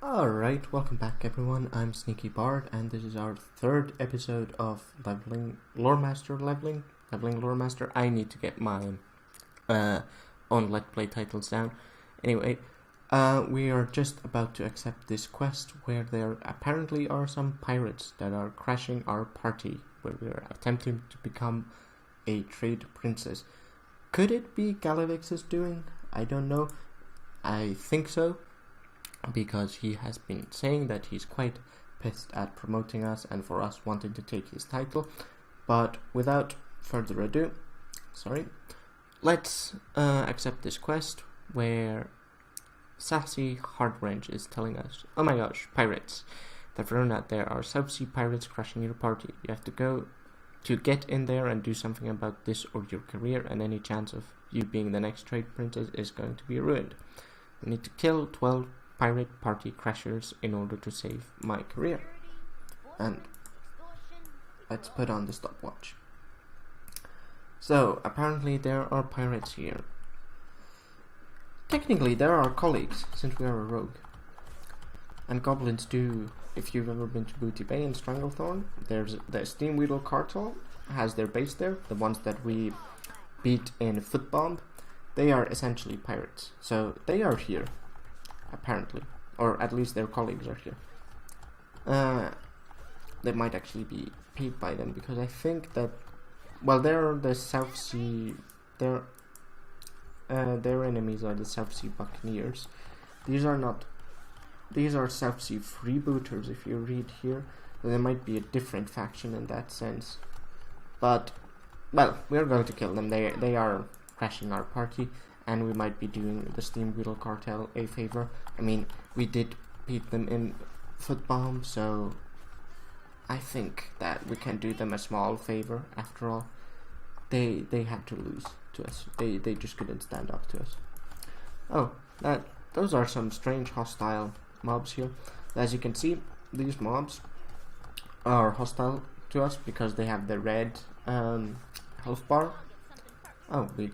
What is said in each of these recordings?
Alright, welcome back everyone, I'm Sneaky Bard, and this is our third episode of Loremaster. I need to get my own Let's Play titles down. Anyway, we are just about to accept this quest where there apparently are some pirates that are crashing our party, where we are attempting to become a trade princess. Could it be Galivix's doing? I don't know. I think so, because he has been saying that he's quite pissed at promoting us and for us wanting to take his title. But without further ado, let's accept this quest where Sassy Hardrange is telling us, oh my gosh, pirates, they've learned that there are South Sea pirates crashing your party. You have to go to get in there and do something about this, or your career and any chance of you being the next trade princess is going to be ruined. You need to kill 12 pirate party crashers in order to save my career. And let's put on the stopwatch. So apparently there are pirates here. Technically they're our colleagues, since we are a rogue. And goblins do. If you've ever been to Booty Bay and Stranglethorn, there's the Steamweedle cartel has their base there. The ones that we beat in Footbomb, they are essentially pirates. So they are here, apparently, or at least their colleagues are here. They might actually be paid by them, because I think that, well, they're the South Sea. Their enemies are the South Sea Buccaneers. These are South Sea freebooters. If you read here, there might be a different faction in that sense. But well, we're going to kill them. They are crashing our party, and we might be doing the Steamweedle cartel a favor. I mean, we did beat them in Footbomb, so I think that we can do them a small favor. After all, they had to lose to us. They just couldn't stand up to us. Oh, those are some strange hostile mobs here. As you can see, these mobs are hostile to us because they have the red health bar. Oh, we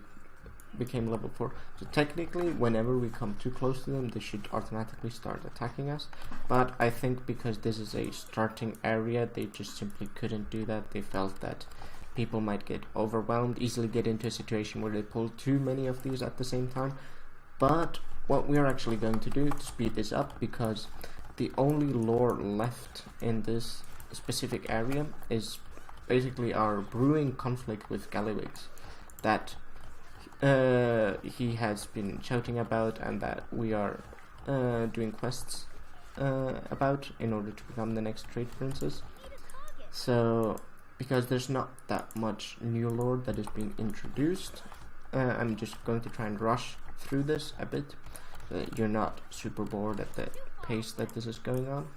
became level 4. So technically, whenever we come too close to them, they should automatically start attacking us. But I think because this is a starting area, they just simply couldn't do that. They felt that people might get overwhelmed, easily get into a situation where they pull too many of these at the same time. But what we are actually going to do to speed this up, because the only lore left in this specific area is basically our brewing conflict with Galivix that he has been shouting about, and that we are doing quests about in order to become the next trade princess. So because there's not that much new lore that is being introduced, I'm just going to try and rush through this a bit so that you're not super bored at the pace that this is going on.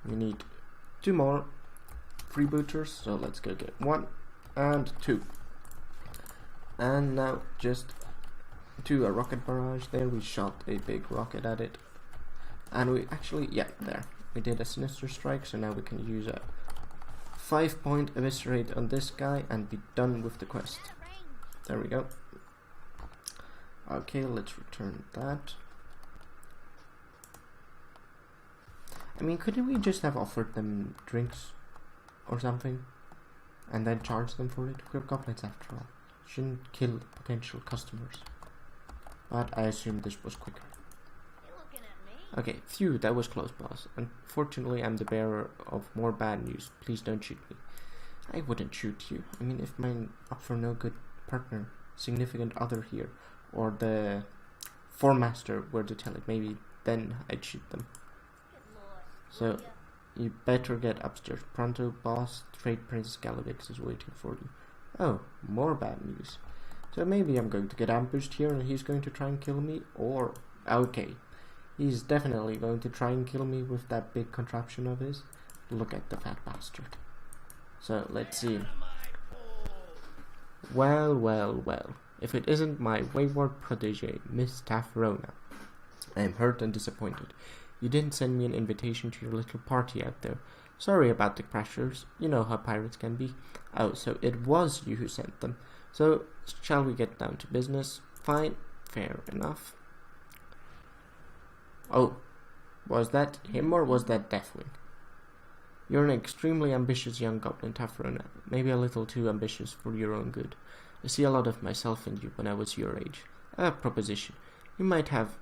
We need 2 more freebooters, so let's go get 1 and 2. And now just do a rocket barrage there. We shot a big rocket at it, and we actually, yeah, there, we did a sinister strike. So now we can use a 5-point eviscerate on this guy and be done with the quest. There we go. Okay, let's return that. I mean, couldn't we just have offered them drinks or something and then charge them for it? We're goblins after all. Shouldn't kill potential customers. But I assume this was quicker. Okay, phew, that was close, boss. Unfortunately, I'm the bearer of more bad news. Please don't shoot me. I wouldn't shoot you. I mean, if my up for no good partner, significant other here, or the Foremaster were to tell it, maybe then I'd shoot them. So, you better get upstairs pronto, boss. Trade Prince Galivix is waiting for you. Oh, more bad news. So maybe I'm going to get ambushed here and he's going to try and kill me, or... okay, he's definitely going to try and kill me with that big contraption of his. Look at the fat bastard. So, let's see. Well. If it isn't my wayward protege, Miss Taffrona. I am hurt and disappointed. You didn't send me an invitation to your little party out there. Sorry about the crashers. You know how pirates can be. Oh, so it was you who sent them. So, shall we get down to business? Fine. Fair enough. Oh, Was that him or was that Deathwing? You're an extremely ambitious young goblin, Tafrona. Maybe a little too ambitious for your own good. I see a lot of myself in you when I was your age. A proposition. You might have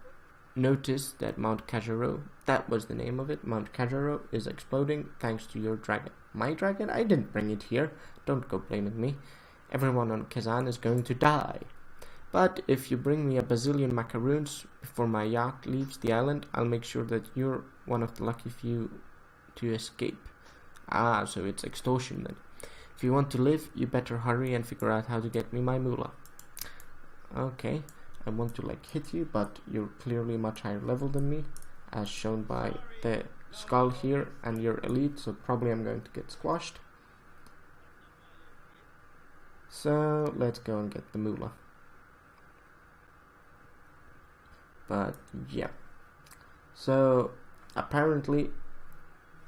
noticed that Mount Kajaro, that was the name of it, Mount Kajaro is exploding thanks to your dragon. My dragon? I didn't bring it here. Don't go blaming me. Everyone on Kazan is going to die. But if you bring me a bazillion macaroons before my yacht leaves the island, I'll make sure that you're one of the lucky few to escape. Ah, so it's extortion then. If you want to live, you better hurry and figure out how to get me my moolah. Okay, I want to hit you, but you're clearly much higher level than me, as shown by the skull here, and you're elite, so probably I'm going to get squashed. So let's go and get the moolah. But yeah, so apparently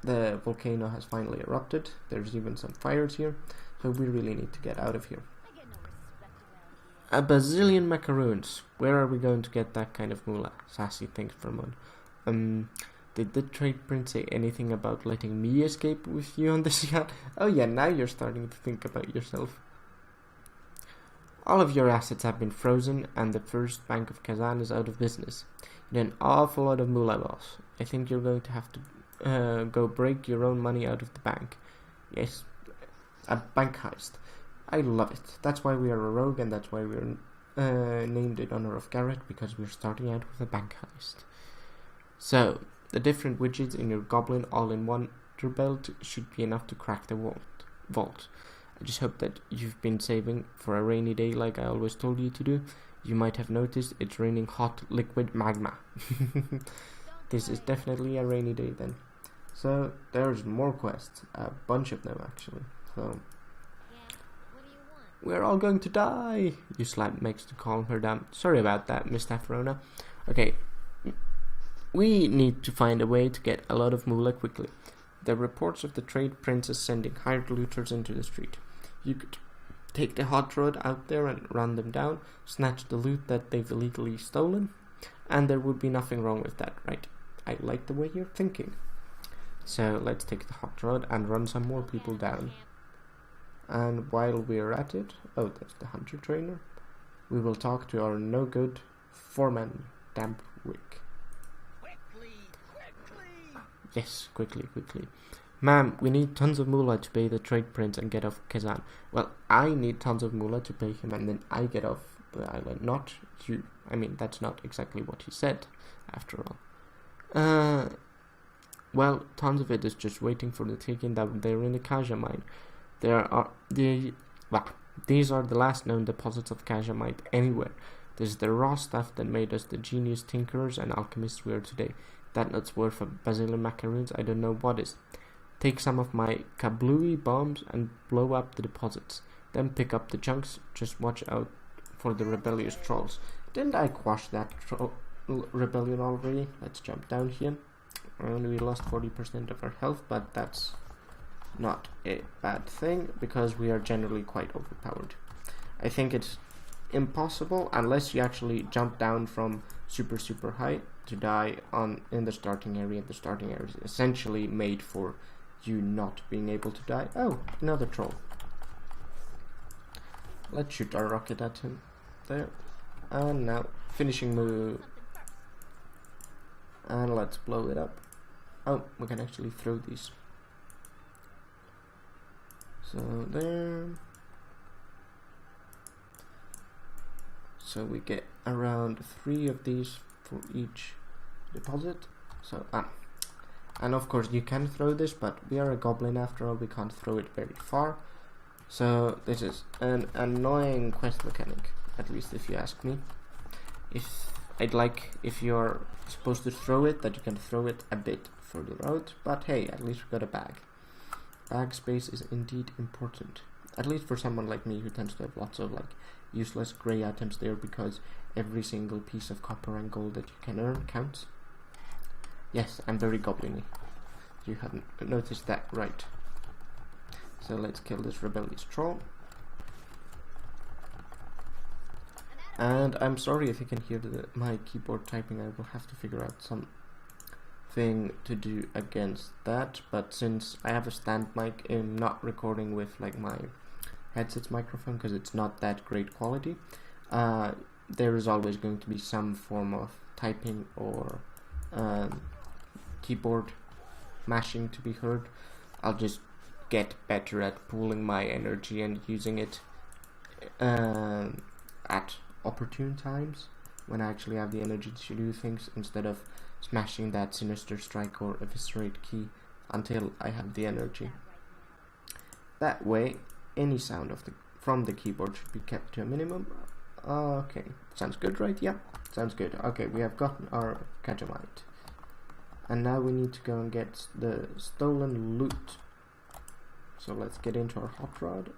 the volcano has finally erupted. There's even some fires here, so we really need to get out of here. A bazillion macaroons. Where are we going to get that kind of moolah? Sassy thinks for a moment. Did the trade prince say anything about letting me escape with you on this yacht? Oh yeah, now you're starting to think about yourself. All of your assets have been frozen, and the first bank of Kazan is out of business. You need an awful lot of moolah, boss. I think you're going to have to go break your own money out of the bank. Yes, a bank heist. I love it. That's why we are a rogue, and that's why we're named in honor of Garrett, because we're starting out with a bank heist. So, the different widgets in your goblin all-in-one belt should be enough to crack the vault. I just hope that you've been saving for a rainy day like I always told you to do. You might have noticed it's raining hot liquid magma. This is definitely a rainy day then. So there's more quests, a bunch of them actually. So we're all going to die. You slap Megs to calm her down. Sorry about that, Miss Tafrona. Okay, we need to find a way to get a lot of moolah quickly. The reports of the trade princes sending hired looters into the street. You could take the hot rod out there and run them down, snatch the loot that they've illegally stolen, and there would be nothing wrong with that, right? I like the way you're thinking. So let's take the hot rod and run some more people down. And while we're at it, oh, that's the hunter trainer, we will talk to our no-good foreman, Dampwick. Yes, quickly. Ma'am, we need tons of moolah to pay the trade prince and get off Kazan. Well, I need tons of moolah to pay him and then I get off the island, not you. I mean, that's not exactly what he said, after all. Well, tons of it is just waiting for the taking down there in the Kaja mine. These are the last known deposits of Kajamite anywhere. This is the raw stuff that made us the genius tinkerers and alchemists we are today. That nut's worth a bazillion macaroons, I don't know what is. Take some of my kablooey bombs and blow up the deposits. Then pick up the chunks. Just watch out for the rebellious trolls. Didn't I quash that rebellion already? Let's jump down here. And we lost 40% of our health, but that's not a bad thing, because we are generally quite overpowered. I think it's impossible, unless you actually jump down from super high, to die in the starting area. The starting area is essentially made for you not being able to die. Oh, another troll. Let's shoot our rocket at him. There. And now, finishing move. And let's blow it up. Oh, we can actually throw these. So there. So we get around 3 of these for each deposit. So and of course you can throw this, but we are a goblin after all, we can't throw it very far. So this is an annoying quest mechanic, at least if you ask me. If you're supposed to throw it, that you can throw it a bit further out, but hey, at least we got a bag. Bag space is indeed important, at least for someone like me who tends to have lots of useless grey items there, because every single piece of copper and gold that you can earn counts. Yes, I'm very goblin-y. You haven't noticed that, right? So let's kill this rebellious troll. And I'm sorry if you can hear my keyboard typing. I will have to figure out some thing to do against that, but since I have a stand mic, I'm not recording with like my headset's microphone because it's not that great quality. There is always going to be some form of typing or keyboard mashing to be heard. I'll just get better at pooling my energy and using it at opportune times when I actually have the energy to do things, instead of smashing that sinister strike or eviscerate key until I have the energy. That way any sound from the keyboard should be kept to a minimum. Okay, sounds good, right? Yeah, sounds good. Okay, we have gotten our Catamite, and now we need to go and get the stolen loot. So let's get into our hot rod.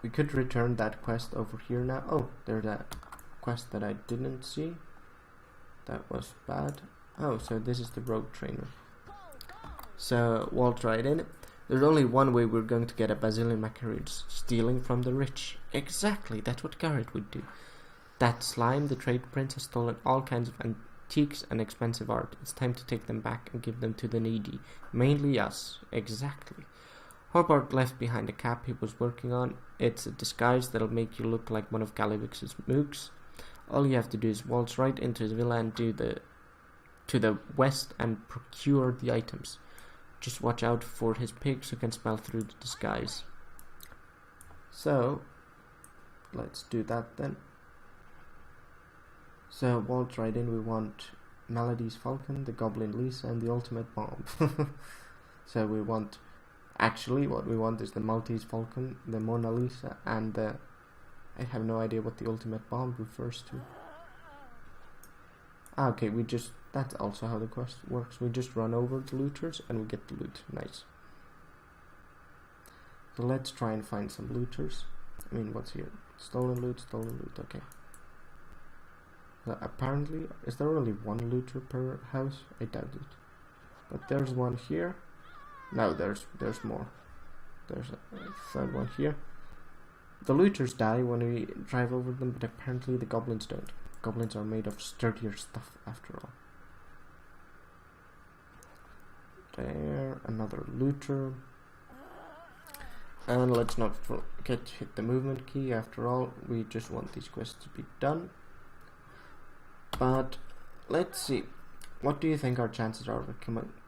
We could return that quest over here now. Oh, there's that quest that I didn't see. That was bad. Oh, so this is the rogue trainer. So waltz right in. There's only one way we're going to get a bazillion macaroons: stealing from the rich. Exactly, that's what Garrett would do. That slime, the trade prince, has stolen all kinds of antiques and expensive art. It's time to take them back and give them to the needy. Mainly us. Exactly. Hobart left behind a cap he was working on. It's a disguise that'll make you look like one of Galivix's mooks. All you have to do is waltz right into his villa and to the west and procure the items. Just watch out for his pigs who can smell through the disguise. So, let's do that then. So, waltz right in, we want Melody's Falcon, the Goblin Lisa, and the Ultimate Bomb. So we want, actually what we want is the Maltese Falcon, the Mona Lisa, and the, I have no idea what the Ultimate Bomb refers to. Okay, that's also how the quest works. We just run over the looters and we get the loot. Nice. So let's try and find some looters. I mean, what's here? Stolen loot, okay. So apparently, is there only one looter per house? I doubt it. But there's one here. No, there's more. There's a third one here. The looters die when we drive over them, but apparently the goblins don't. Goblins are made of sturdier stuff after all. There, another looter. And let's not forget to hit the movement key. After all, we just want these quests to be done. But let's see. What do you think our chances are of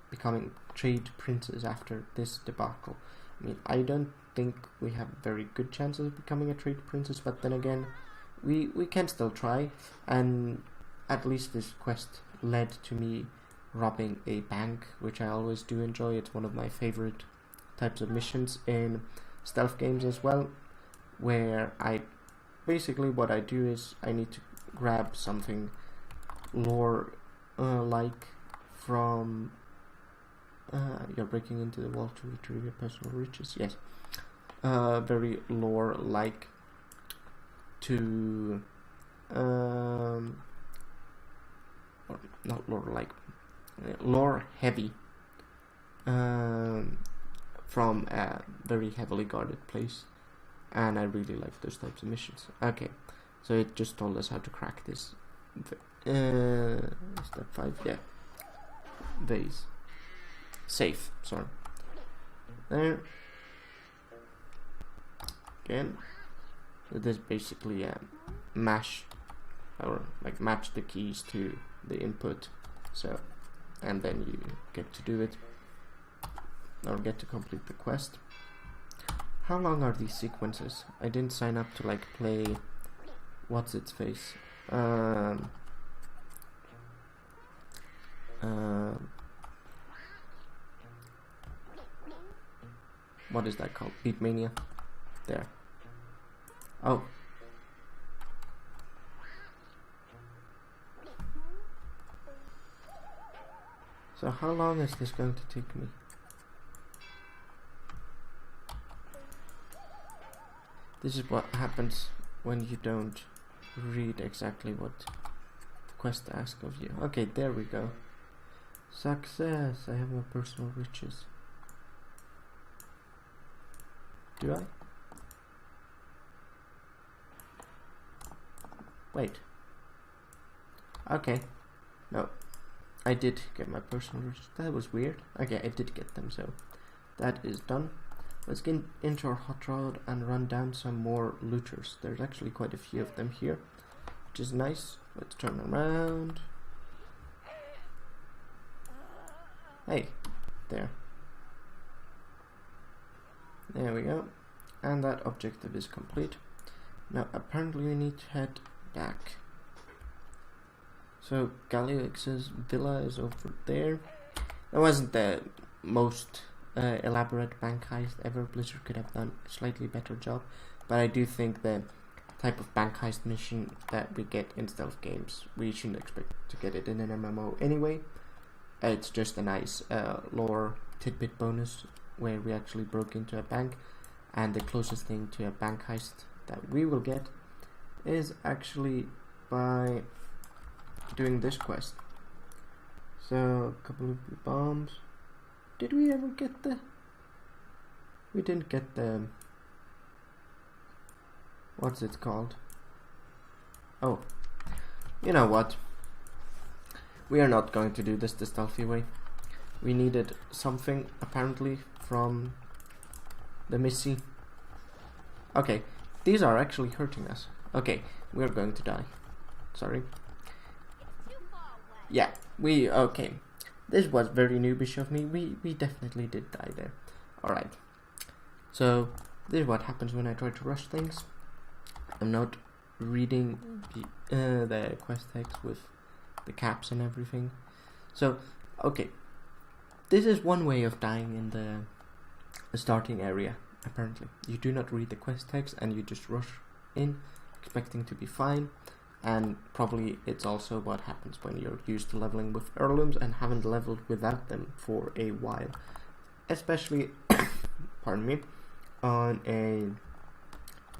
becoming trade princes after this debacle? I mean, I don't think we have very good chances of becoming a trade princess, but then again, we can still try. And at least this quest led to me robbing a bank, which I always do enjoy. It's one of my favorite types of missions in stealth games as well, where basically what I do is I need to grab something lore like from you're breaking into the wall to retrieve your personal riches. Yes, very lore like to or not lore like, lore heavy from a very heavily guarded place, and I really like those types of missions. Okay, so it just told us how to crack this step 5, yeah, vase, safe, sorry, there, again. So this basically match the keys to the input, so, and then you get to do it, or get to complete the quest. How long are these sequences? I didn't sign up to like play what's its face, what is that called? Beatmania. There. Oh. So how long is this going to take me? This is what happens when you don't read exactly what the quest asks of you. Okay, there we go. Success! I have my personal riches. Do I? Wait. Okay. No, I did get my personal riches. That was weird. Okay, I did get them, so that is done. Let's get into our hot rod and run down some more looters. There's actually quite a few of them here, which is nice. Let's turn around. Hey, there. There we go. And that objective is complete. Now, apparently we need to head back. So, Galliex's villa is over there. That wasn't the most elaborate bank heist ever. Blizzard could have done a slightly better job. But I do think the type of bank heist mission that we get in stealth games, we shouldn't expect to get it in an MMO anyway. It's just a nice lore tidbit bonus where we actually broke into a bank, and the closest thing to a bank heist that we will get is actually by doing this quest. So, a couple of bombs. Did we ever get the... We didn't get the... What's it called? Oh, you know what? We are not going to do this the stealthy way. We needed something, apparently, from the Missy. Okay, these are actually hurting us. Okay, we're going to die. Sorry. Yeah, okay. This was very noobish of me. We definitely did die there. Alright. So, this is what happens when I try to rush things. I'm not reading the quest text with the caps and everything. So, okay. This is one way of dying in the starting area, apparently. You do not read the quest text and you just rush in, expecting to be fine. And probably it's also what happens when you're used to leveling with heirlooms and haven't leveled without them for a while. Especially, pardon me, on a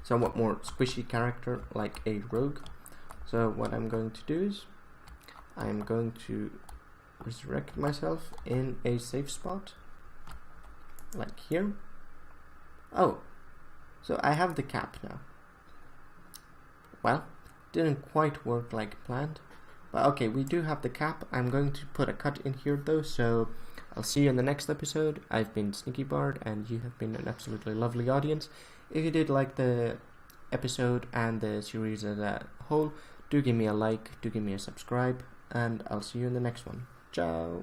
somewhat more squishy character like a rogue. So what I'm going to do is I'm going to resurrect myself in a safe spot, like here. Oh, so I have the cap now. Well, didn't quite work like planned, but okay, we do have the cap. I'm going to put a cut in here though, so I'll see you in the next episode. I've been Sneaky Bard, and you have been an absolutely lovely audience. If you did like the episode and the series as a whole, do give me a like, do give me a subscribe, and I'll see you in the next one. Ciao!